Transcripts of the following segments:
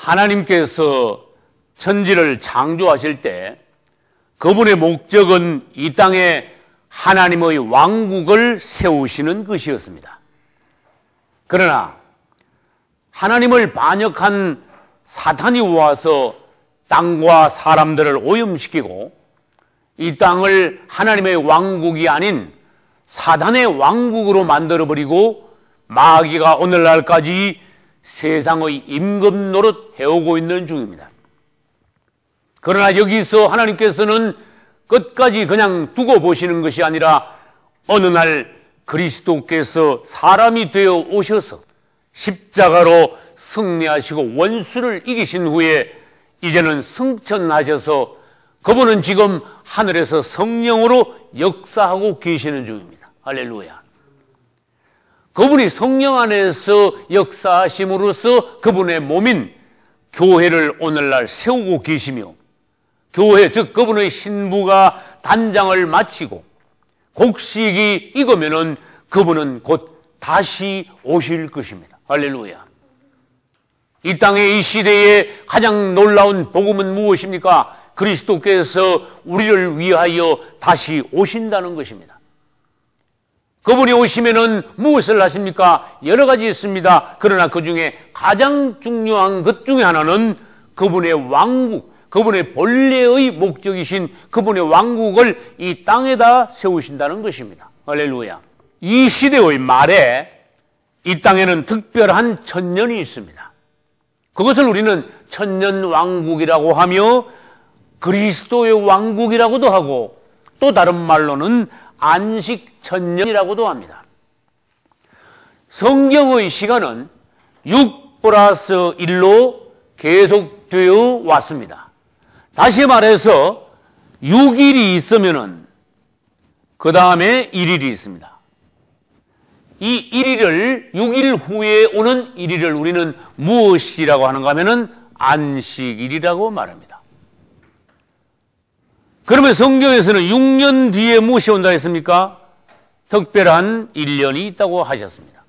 하나님께서 천지를 창조하실 때 그분의 목적은 이 땅에 하나님의 왕국을 세우시는 것이었습니다. 그러나 하나님을 반역한 사탄이 와서 땅과 사람들을 오염시키고 이 땅을 하나님의 왕국이 아닌 사탄의 왕국으로 만들어버리고 마귀가 오늘날까지 세상의 임금 노릇 해오고 있는 중입니다. 그러나 여기서 하나님께서는 끝까지 그냥 두고 보시는 것이 아니라 어느 날 그리스도께서 사람이 되어 오셔서 십자가로 승리하시고 원수를 이기신 후에 이제는 승천하셔서 그분은 지금 하늘에서 성령으로 역사하고 계시는 중입니다. 할렐루야. 그분이 성령 안에서 역사하심으로써 그분의 몸인 교회를 오늘날 세우고 계시며 교회, 즉 그분의 신부가 단장을 마치고 곡식이 익으면은 그분은 곧 다시 오실 것입니다. 할렐루야. 이 땅의 이 시대에 가장 놀라운 복음은 무엇입니까? 그리스도께서 우리를 위하여 다시 오신다는 것입니다. 그분이 오시면은 무엇을 하십니까? 여러 가지 있습니다. 그러나 그 중에 가장 중요한 것 중에 하나는 그분의 왕국, 그분의 본래의 목적이신 그분의 왕국을 이 땅에다 세우신다는 것입니다. 할렐루야. 이 시대의 말에 이 땅에는 특별한 천년이 있습니다. 그것을 우리는 천년왕국이라고 하며 그리스도의 왕국이라고도 하고 또 다른 말로는 안식천년이라고도 합니다. 성경의 시간은 6+1로 계속되어 왔습니다. 다시 말해서 6일이 있으면은 그 다음에 1일이 있습니다. 이 1일을 6일 후에 오는 1일을 우리는 무엇이라고 하는가 하면은 안식일이라고 말합니다. 그러면 성경에서는 6년 뒤에 무엇이 온다 했습니까? 특별한 1년이 있다고 하셨습니다.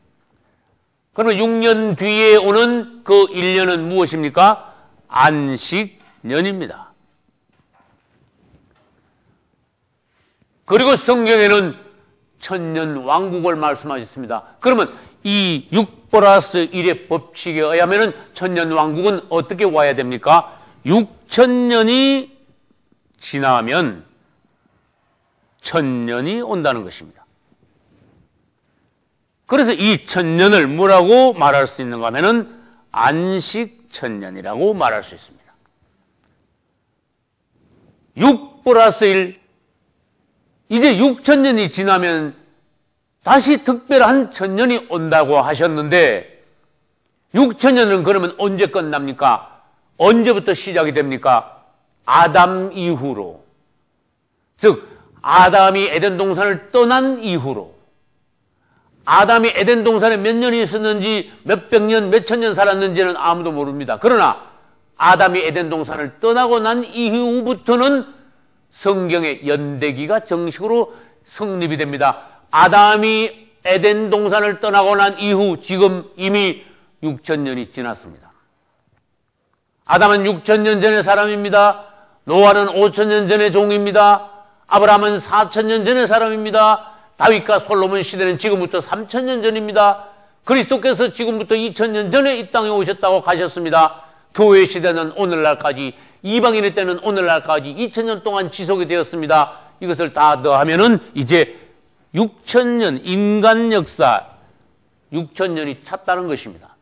그러면 6년 뒤에 오는 그 1년은 무엇입니까? 안식년입니다. 그리고 성경에는 천년 왕국을 말씀하셨습니다. 그러면 이 6+1의 법칙에 의하면 천년 왕국은 어떻게 와야 됩니까? 6천년이 지나면 천년이 온다는 것입니다. 그래서 이 천년을 뭐라고 말할 수 있는가 하면은 안식천년이라고 말할 수 있습니다. 6+1, 이제 6천년이 지나면 다시 특별한 천년이 온다고 하셨는데 6천년은 그러면 언제 끝납니까? 언제부터 시작이 됩니까? 아담 이후로, 즉 아담이 에덴 동산을 떠난 이후로. 아담이 에덴 동산에 몇 년이 있었는지, 몇백 년, 몇천 년 살았는지는 아무도 모릅니다. 그러나 아담이 에덴 동산을 떠나고 난 이후부터는 성경의 연대기가 정식으로 성립이 됩니다. 아담이 에덴 동산을 떠나고 난 이후 지금 이미 6천년이 지났습니다. 아담은 6천년 전의 사람입니다. 노아는 5천년 전의 종입니다. 아브라함은 4천년 전의 사람입니다. 다윗과 솔로몬 시대는 지금부터 3천년 전입니다. 그리스도께서 지금부터 2천년 전에 이 땅에 오셨다고 가셨습니다. 교회 시대는 오늘날까지, 이방인의 때는 오늘날까지 2천년 동안 지속이 되었습니다. 이것을 다 더하면은 이제 6천년, 인간 역사 6천년이 찼다는 것입니다.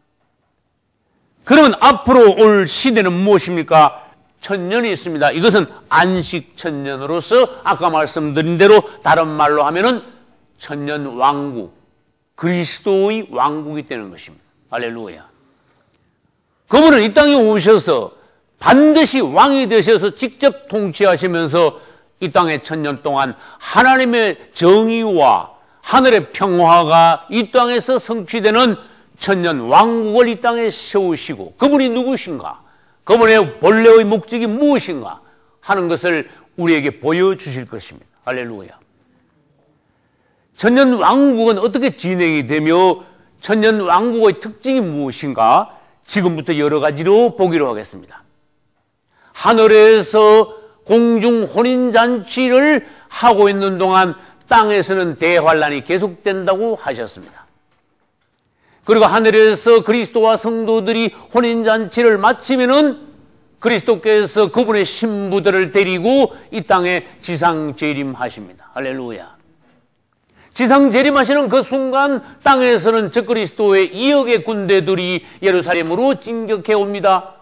그러면 앞으로 올 시대는 무엇입니까? 천년이 있습니다. 이것은 안식천년으로서 아까 말씀드린 대로 다른 말로 하면은 천년 왕국, 그리스도의 왕국이 되는 것입니다. 할렐루야. 그분은 이 땅에 오셔서 반드시 왕이 되셔서 직접 통치하시면서 이 땅에 천년 동안 하나님의 정의와 하늘의 평화가 이 땅에서 성취되는 천년 왕국을 이 땅에 세우시고, 그분이 누구신가? 그분의 본래의 목적이 무엇인가 하는 것을 우리에게 보여주실 것입니다. 할렐루야. 천년왕국은 어떻게 진행이 되며 천년왕국의 특징이 무엇인가 지금부터 여러 가지로 보기로 하겠습니다. 하늘에서 공중 혼인잔치를 하고 있는 동안 땅에서는 대환란이 계속된다고 하셨습니다. 그리고 하늘에서 그리스도와 성도들이 혼인잔치를 마치면은 그리스도께서 그분의 신부들을 데리고 이 땅에 지상재림하십니다. 할렐루야. 지상재림하시는 그 순간 땅에서는 적그리스도의 2억의 군대들이 예루살렘으로 진격해 옵니다.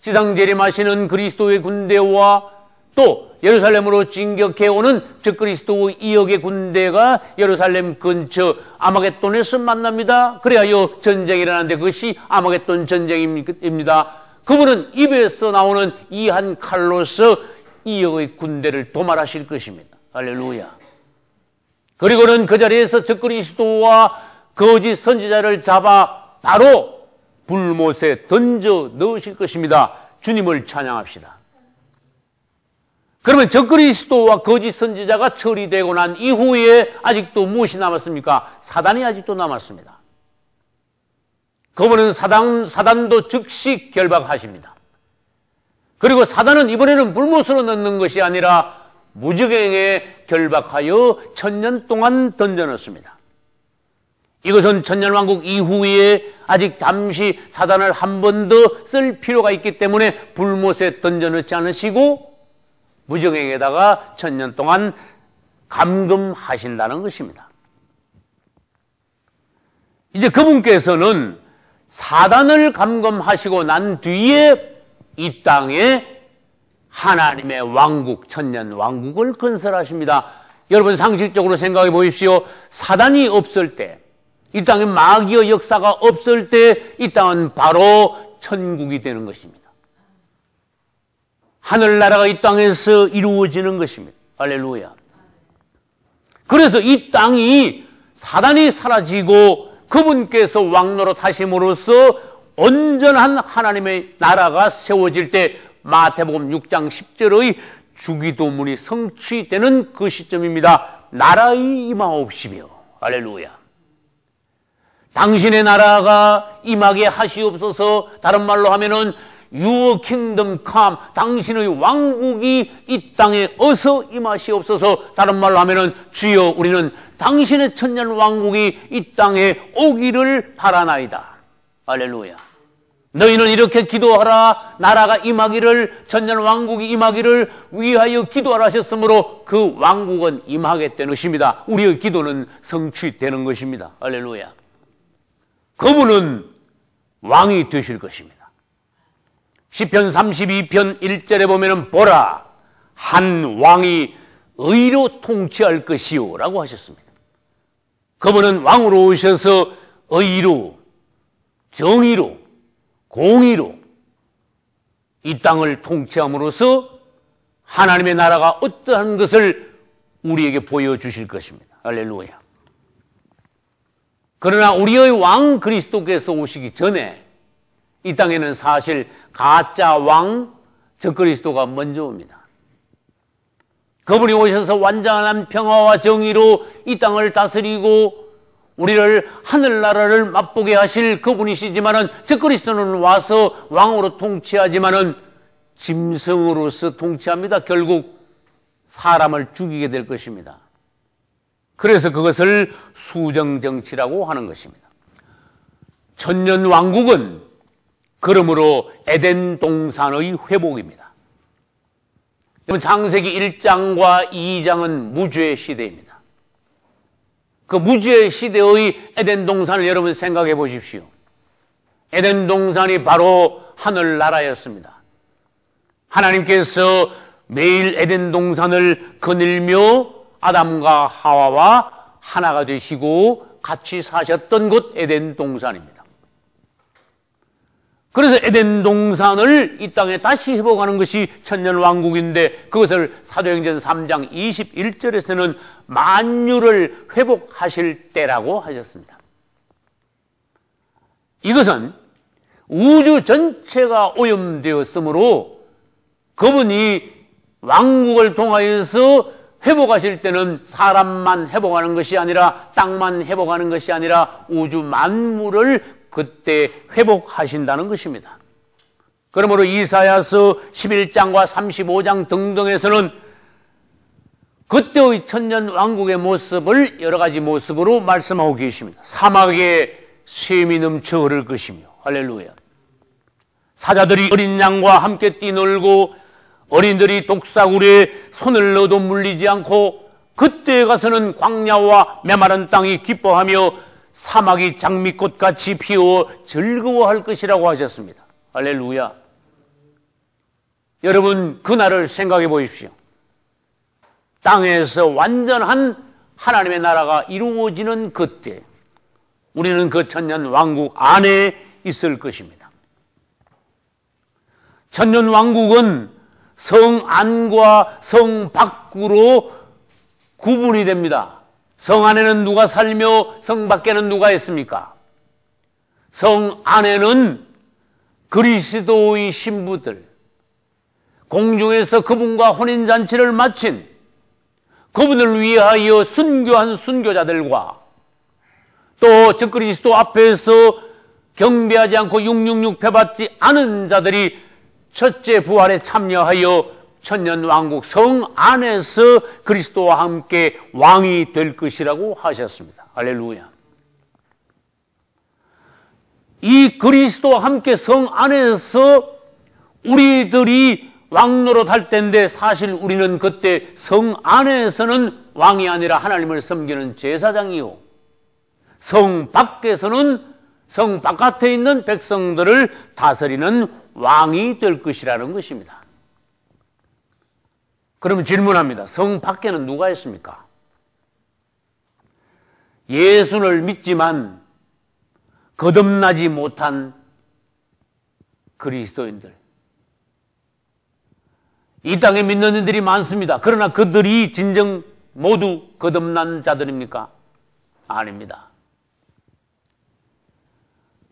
지상재림하시는 그리스도의 군대와 또 예루살렘으로 진격해 오는 적그리스도의 2억의 군대가 예루살렘 근처 아마겟돈에서 만납니다. 그래야 전쟁이 일어나는데 그것이 아마겟돈 전쟁입니다. 그분은 입에서 나오는 이 한 칼로서 2억의 군대를 도말하실 것입니다. 할렐루야. 그리고는 그 자리에서 적그리스도와 거짓 선지자를 잡아 바로 불못에 던져 넣으실 것입니다. 주님을 찬양합시다. 그러면 적그리스도와 거짓 선지자가 처리되고 난 이후에 아직도 무엇이 남았습니까? 사단이 아직도 남았습니다. 그분은 사단도 즉시 결박하십니다. 그리고 사단은 이번에는 불못으로 넣는 것이 아니라 무적행에 결박하여 1000년 동안 던져넣습니다. 이것은 천년왕국 이후에 아직 잠시 사단을 한 번 더 쓸 필요가 있기 때문에 불못에 던져넣지 않으시고 무적행에다가 1000년 동안 감금하신다는 것입니다. 이제 그분께서는 사단을 감금하시고 난 뒤에 이 땅에 하나님의 왕국, 천년왕국을 건설하십니다. 여러분 상식적으로 생각해 보십시오. 사단이 없을 때, 이 땅에 마귀의 역사가 없을 때 이 땅은 바로 천국이 되는 것입니다. 하늘나라가 이 땅에서 이루어지는 것입니다. 할렐루야. 그래서 이 땅이 사단이 사라지고 그분께서 왕노릇 하심으로써 온전한 하나님의 나라가 세워질 때 마태복음 6장 10절의 주기도문이 성취되는 그 시점입니다. 나라의 임하옵시며. 할렐루야. 당신의 나라가 임하게 하시옵소서. 다른 말로 하면은 Your kingdom come. 당신의 왕국이 이 땅에 어서 임하시옵소서. 다른 말로 하면은 주여 우리는 당신의 천년 왕국이 이 땅에 오기를 바라나이다. 할렐루야. 너희는 이렇게 기도하라. 나라가 임하기를, 천년 왕국이 임하기를 위하여 기도하라 하셨으므로 그 왕국은 임하게 되는 것입니다. 우리의 기도는 성취되는 것입니다. 할렐루야. 그분은 왕이 되실 것입니다. 시편 32편 1절에 보면은 보라, 한 왕이 의로 통치할 것이요 라고 하셨습니다. 그분은 왕으로 오셔서 의로, 정의로, 공의로 이 땅을 통치함으로써 하나님의 나라가 어떠한 것을 우리에게 보여주실 것입니다. 할렐루야. 그러나 우리의 왕 그리스도께서 오시기 전에 이 땅에는 사실 가짜 왕 적그리스도가 먼저 옵니다. 그분이 오셔서 완전한 평화와 정의로 이 땅을 다스리고 우리를 하늘나라를 맛보게 하실 그분이시지만은 적그리스도는 와서 왕으로 통치하지만은 짐승으로서 통치합니다. 결국 사람을 죽이게 될 것입니다. 그래서 그것을 수정정치라고 하는 것입니다. 천년왕국은 그러므로 에덴 동산의 회복입니다. 창세기 1장과 2장은 무죄의 시대입니다. 그 무죄의 시대의 에덴 동산을 여러분 생각해 보십시오. 에덴 동산이 바로 하늘나라였습니다. 하나님께서 매일 에덴 동산을 거닐며 아담과 하와와 하나가 되시고 같이 사셨던 곳 에덴 동산입니다. 그래서 에덴 동산을 이 땅에 다시 회복하는 것이 천년왕국인데 그것을 사도행전 3장 21절에서는 만유를 회복하실 때라고 하셨습니다. 이것은 우주 전체가 오염되었으므로 그분이 왕국을 통하여서 회복하실 때는 사람만 회복하는 것이 아니라 땅만 회복하는 것이 아니라 우주 만물을 그때 회복하신다는 것입니다. 그러므로 이사야서 11장과 35장 등등에서는 그때의 천년 왕국의 모습을 여러 가지 모습으로 말씀하고 계십니다. 사막에 샘이 넘쳐 흐를 것이며, 할렐루야. 사자들이 어린 양과 함께 뛰놀고 어린들이 독사굴에 손을 넣어도 물리지 않고 그때에 가서는 광야와 메마른 땅이 기뻐하며 사막이 장미꽃같이 피어 즐거워할 것이라고 하셨습니다. 할렐루야. 여러분, 그날을 생각해 보십시오. 땅에서 완전한 하나님의 나라가 이루어지는 그때 우리는 그 천년 왕국 안에 있을 것입니다. 천년 왕국은 성 안과 성 밖으로 구분이 됩니다. 성 안에는 누가 살며 성 밖에는 누가 있습니까? 성 안에는 그리스도의 신부들, 공중에서 그분과 혼인잔치를 마친 그분을 위하여 순교한 순교자들과 또 저 그리스도 앞에서 경배하지 않고 666 패받지 않은 자들이 첫째 부활에 참여하여 천년 왕국 성 안에서 그리스도와 함께 왕이 될 것이라고 하셨습니다. 할렐루야. 이 그리스도와 함께 성 안에서 우리들이 왕노릇 할 때인데 사실 우리는 그때 성 안에서는 왕이 아니라 하나님을 섬기는 제사장이요, 성 밖에서는 성 바깥에 있는 백성들을 다스리는 왕이 될 것이라는 것입니다. 그럼 질문합니다. 성 밖에는 누가 있습니까? 예수를 믿지만 거듭나지 못한 그리스도인들, 이 땅에 믿는 이들이 많습니다. 그러나 그들이 진정 모두 거듭난 자들입니까? 아닙니다.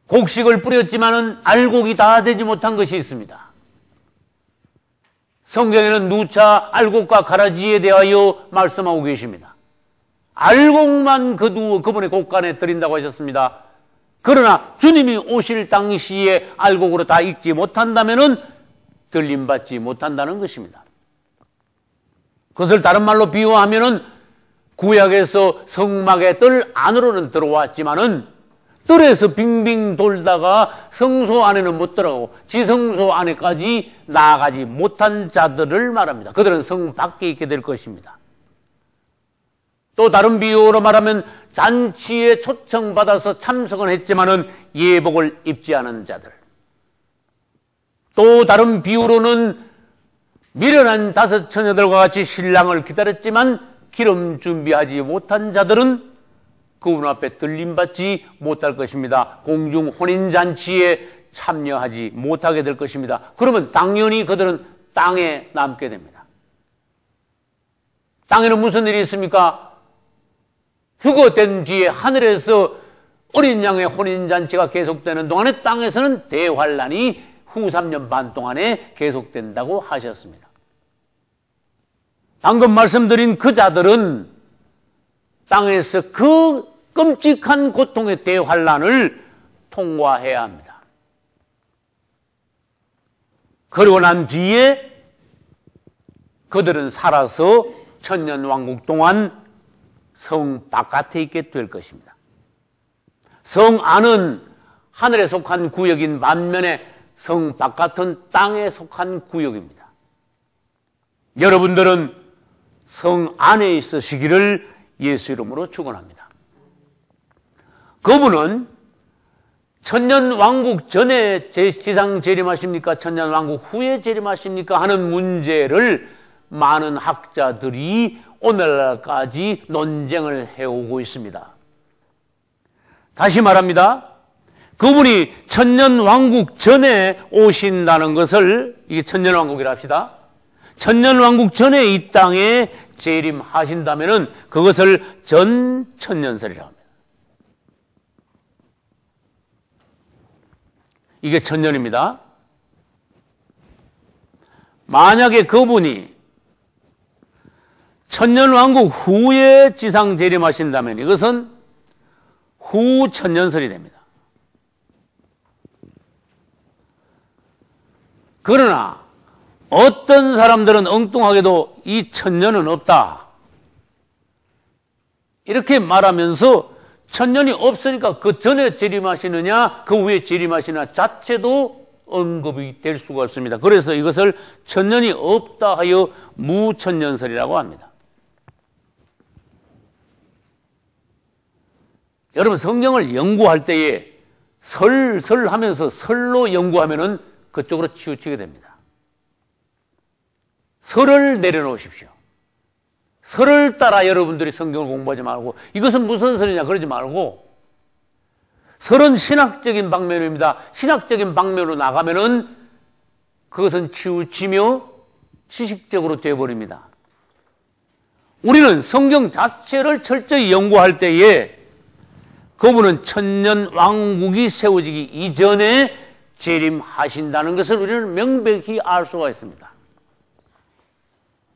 곡식을 뿌렸지만은 알곡이 다 되지 못한 것이 있습니다. 성경에는 누차 알곡과 가라지에 대하여 말씀하고 계십니다. 알곡만 거두어 그분의 곳간에 드린다고 하셨습니다. 그러나 주님이 오실 당시에 알곡으로 다 익지 못한다면은 들림받지 못한다는 것입니다. 그것을 다른 말로 비유하면은 구약에서 성막의 뜰 안으로는 들어왔지만은 뜰에서 빙빙 돌다가 성소 안에는 못 들어가고 지성소 안에까지 나아가지 못한 자들을 말합니다. 그들은 성 밖에 있게 될 것입니다. 또 다른 비유로 말하면 잔치에 초청받아서 참석은 했지만은 예복을 입지 않은 자들, 또 다른 비유로는 미련한 다섯 처녀들과 같이 신랑을 기다렸지만 기름 준비하지 못한 자들은 그분 앞에 들림받지 못할 것입니다. 공중 혼인잔치에 참여하지 못하게 될 것입니다. 그러면 당연히 그들은 땅에 남게 됩니다. 땅에는 무슨 일이 있습니까? 휴거된 뒤에 하늘에서 어린 양의 혼인잔치가 계속되는 동안에 땅에서는 대환란이 후 3년 반 동안에 계속된다고 하셨습니다. 방금 말씀드린 그 자들은 땅에서 그 끔찍한 고통의 대환란을 통과해야 합니다. 그러고 난 뒤에 그들은 살아서 천년왕국 동안 성 바깥에 있게 될 것입니다. 성 안은 하늘에 속한 구역인 반면에 성 바깥은 땅에 속한 구역입니다. 여러분들은 성 안에 있으시기를 예수 이름으로 축원합니다. 그분은 천년왕국 전에 지상 재림하십니까? 천년왕국 후에 재림하십니까? 하는 문제를 많은 학자들이 오늘날까지 논쟁을 해오고 있습니다. 다시 말합니다. 그분이 천년왕국 전에 오신다는 것을, 이게 천년왕국이라 합시다. 천년왕국 전에 이 땅에 재림하신다면은 그것을 전천년설이라고 합니다. 이게 천년입니다. 만약에 그분이 천년왕국 후에 지상 재림하신다면 이것은 후 천년설이 됩니다. 그러나 어떤 사람들은 엉뚱하게도 이 천년은 없다, 이렇게 말하면서 천년이 없으니까 그 전에 재림하시느냐 그 후에 재림하시느냐 자체도 언급이 될 수가 없습니다. 그래서 이것을 천년이 없다 하여 무천년설이라고 합니다. 여러분, 성경을 연구할 때에 설 하면서 설로 연구하면은 그쪽으로 치우치게 됩니다. 설을 내려놓으십시오. 설을 따라 여러분들이 성경을 공부하지 말고 이것은 무슨 설이냐 그러지 말고, 설은 신학적인 방면입니다. 신학적인 방면으로 나가면은 그것은 치우치며 지식적으로 되어버립니다. 우리는 성경 자체를 철저히 연구할 때에 그분은 천년 왕국이 세워지기 이전에 재림하신다는 것을 우리는 명백히 알 수가 있습니다.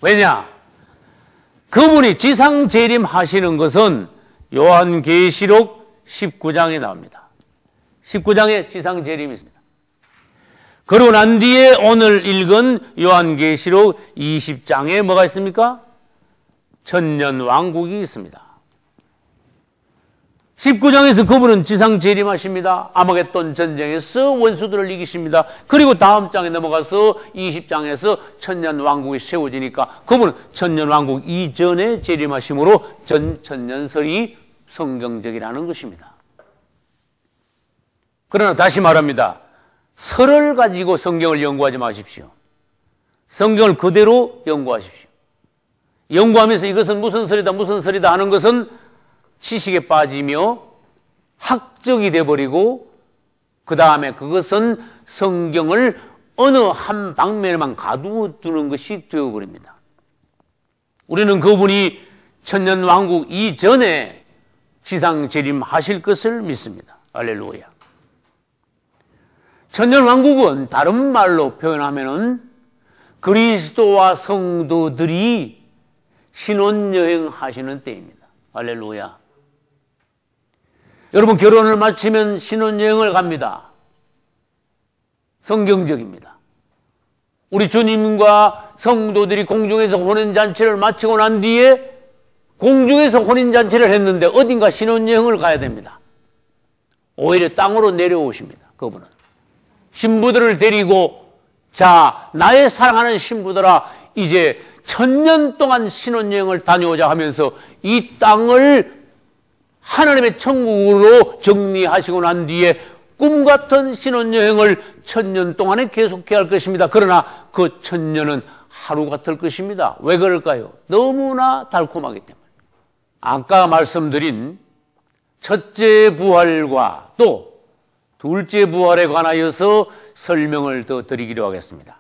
왜냐? 그분이 지상 재림하시는 것은 요한계시록 19장에 나옵니다. 19장에 지상 재림이 있습니다. 그러고 난 뒤에 오늘 읽은 요한계시록 20장에 뭐가 있습니까? 천년 왕국이 있습니다. 19장에서 그분은 지상 재림하십니다. 아마겟돈 전쟁에서 원수들을 이기십니다. 그리고 다음 장에 넘어가서 20장에서 천년 왕국이 세워지니까 그분은 천년 왕국 이전에 재림하심으로 전천년설이 성경적이라는 것입니다. 그러나 다시 말합니다. 설을 가지고 성경을 연구하지 마십시오. 성경을 그대로 연구하십시오. 연구하면서 이것은 무슨 설이다 하는 것은 지식에 빠지며 학적이 되어버리고 그 다음에 그것은 성경을 어느 한 방면에만 가두어 두는 것이 되어버립니다. 우리는 그분이 천년왕국 이전에 지상 재림하실 것을 믿습니다. 할렐루야. 천년왕국은 다른 말로 표현하면은 그리스도와 성도들이 신혼여행 하시는 때입니다. 할렐루야. 여러분, 결혼을 마치면 신혼여행을 갑니다. 성경적입니다. 우리 주님과 성도들이 공중에서 혼인잔치를 마치고 난 뒤에 공중에서 혼인잔치를 했는데 어딘가 신혼여행을 가야 됩니다. 오히려 땅으로 내려오십니다. 그분은. 신부들을 데리고, 자, 나의 사랑하는 신부들아, 이제 천년 동안 신혼여행을 다녀오자 하면서 이 땅을 하나님의 천국으로 정리하시고 난 뒤에 꿈 같은 신혼여행을 천년 동안에 계속해야 할 것입니다. 그러나 그 천년은 하루 같을 것입니다. 왜 그럴까요? 너무나 달콤하기 때문에. 아까 말씀드린 첫째 부활과 또 둘째 부활에 관하여서 설명을 더 드리기로 하겠습니다.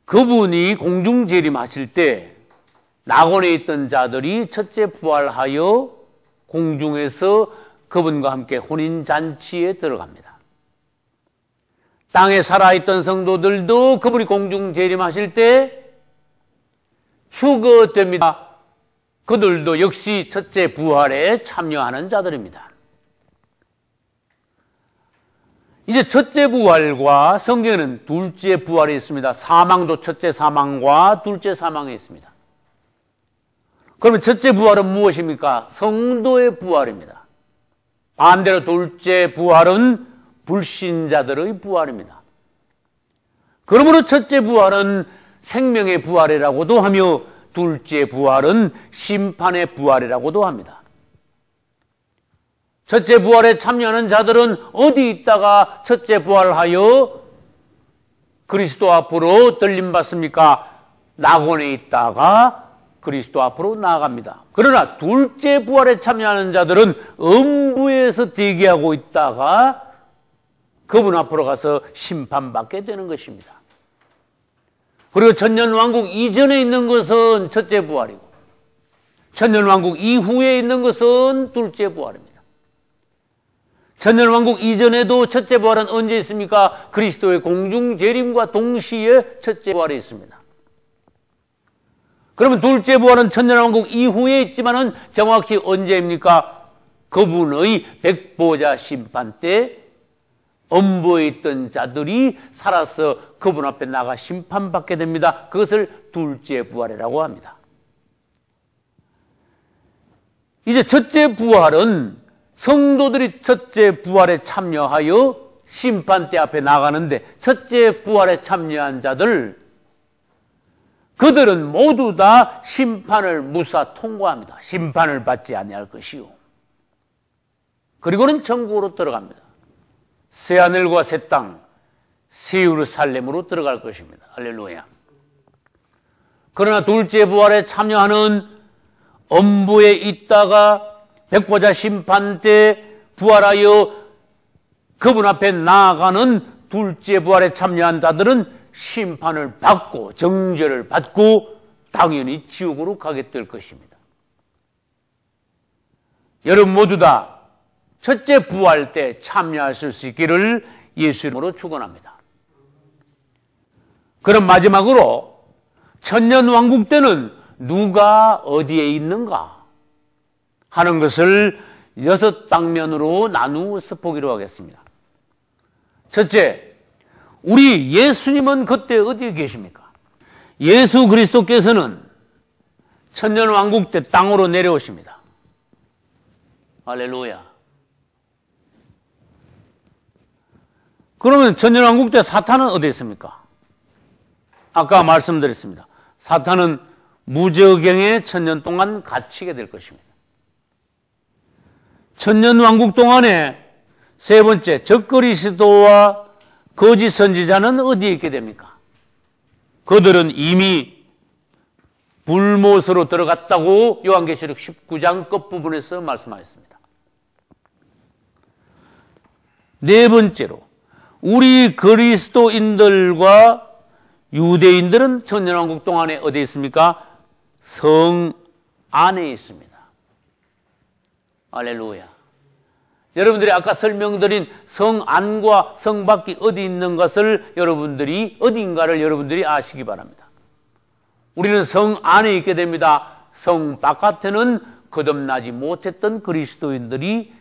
그분이 공중재림하실 때 낙원에 있던 자들이 첫째 부활하여 공중에서 그분과 함께 혼인잔치에 들어갑니다. 땅에 살아있던 성도들도 그분이 공중재림하실 때 휴거됩니다. 그들도 역시 첫째 부활에 참여하는 자들입니다. 이제 첫째 부활과 성경에는 둘째 부활이 있습니다. 사망도 첫째 사망과 둘째 사망이 있습니다. 그러면 첫째 부활은 무엇입니까? 성도의 부활입니다. 반대로 둘째 부활은 불신자들의 부활입니다. 그러므로 첫째 부활은 생명의 부활이라고도 하며 둘째 부활은 심판의 부활이라고도 합니다. 첫째 부활에 참여하는 자들은 어디 있다가 첫째 부활하여 그리스도 앞으로 들림받습니까? 낙원에 있다가 그리스도 앞으로 나아갑니다. 그러나 둘째 부활에 참여하는 자들은 음부에서 대기하고 있다가 그분 앞으로 가서 심판받게 되는 것입니다. 그리고 천년왕국 이전에 있는 것은 첫째 부활이고 천년왕국 이후에 있는 것은 둘째 부활입니다. 천년왕국 이전에도 첫째 부활은 언제 있습니까? 그리스도의 공중 재림과 동시에 첫째 부활이 있습니다. 그러면 둘째 부활은 천년왕국 이후에 있지만은 정확히 언제입니까? 그분의 백보자 심판 때 엄부에 있던 자들이 살아서 그분 앞에 나가 심판받게 됩니다. 그것을 둘째 부활이라고 합니다. 이제 첫째 부활은 성도들이 첫째 부활에 참여하여 심판대 앞에 나가는데, 첫째 부활에 참여한 자들, 그들은 모두 다 심판을 무사 통과합니다. 심판을 받지 아니할 것이요. 그리고는 천국으로 들어갑니다. 새하늘과 새 땅, 새 예루살렘으로 들어갈 것입니다. 할렐루야. 그러나 둘째 부활에 참여하는 엄부에 있다가 백보자 심판 때 부활하여 그분 앞에 나아가는 둘째 부활에 참여한 자들은 심판을 받고 정죄를 받고 당연히 지옥으로 가게 될 것입니다. 여러분 모두 다 첫째 부활 때 참여하실 수 있기를 예수 이름으로 축원합니다. 그럼 마지막으로 천년왕국 때는 누가 어디에 있는가 하는 것을 6방면으로 나누어서 보기로 하겠습니다. 첫째, 우리 예수님은 그때 어디에 계십니까? 예수 그리스도께서는 천년왕국 때 땅으로 내려오십니다. 할렐루야. 그러면 천년왕국 때 사탄은 어디 있습니까? 아까 말씀드렸습니다. 사탄은 무저경에 천년 동안 갇히게 될 것입니다. 천년왕국 동안에 세 번째, 적그리스도와 거짓 선지자는 어디에 있게 됩니까? 그들은 이미 불못으로 들어갔다고 요한계시록 19장 끝부분에서 말씀하셨습니다. 네 번째로, 우리 그리스도인들과 유대인들은 천년왕국 동안에 어디에 있습니까? 성 안에 있습니다. 할렐루야. 여러분들이 아까 설명드린 성 안과 성 밖이 어디 있는 것을 어딘가를 여러분들이 아시기 바랍니다. 우리는 성 안에 있게 됩니다. 성 바깥에는 거듭나지 못했던 그리스도인들이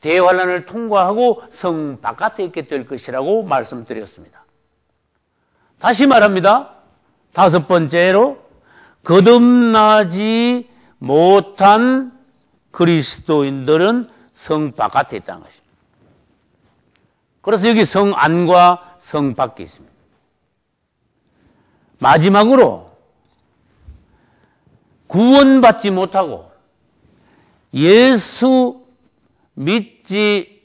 대환란을 통과하고 성 바깥에 있게 될 것이라고 말씀드렸습니다. 다시 말합니다. 다섯 번째로, 거듭나지 못한 그리스도인들은 성 바깥에 있다는 것입니다. 그래서 여기 성 안과 성 밖에 있습니다. 마지막으로, 구원받지 못하고 예수 믿지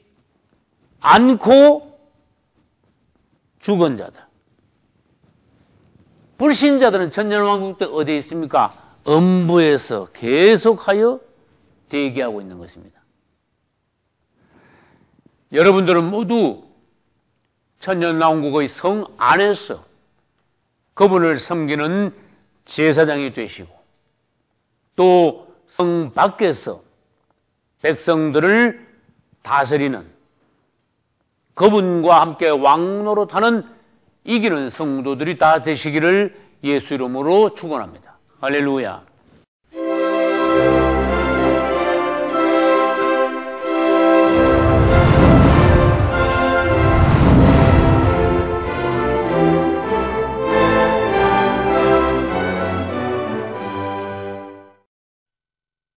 않고 죽은 자들, 불신자들은 천년왕국 때 어디에 있습니까? 엄부에서 계속하여 대기하고 있는 것입니다. 여러분들은 모두 천년왕국의 성 안에서 그분을 섬기는 제사장이 되시고, 또 성 밖에서 백성들을 다스리는, 그분과 함께 왕노릇하는 이기는 성도들이 다 되시기를 예수 이름으로 축원합니다. 할렐루야.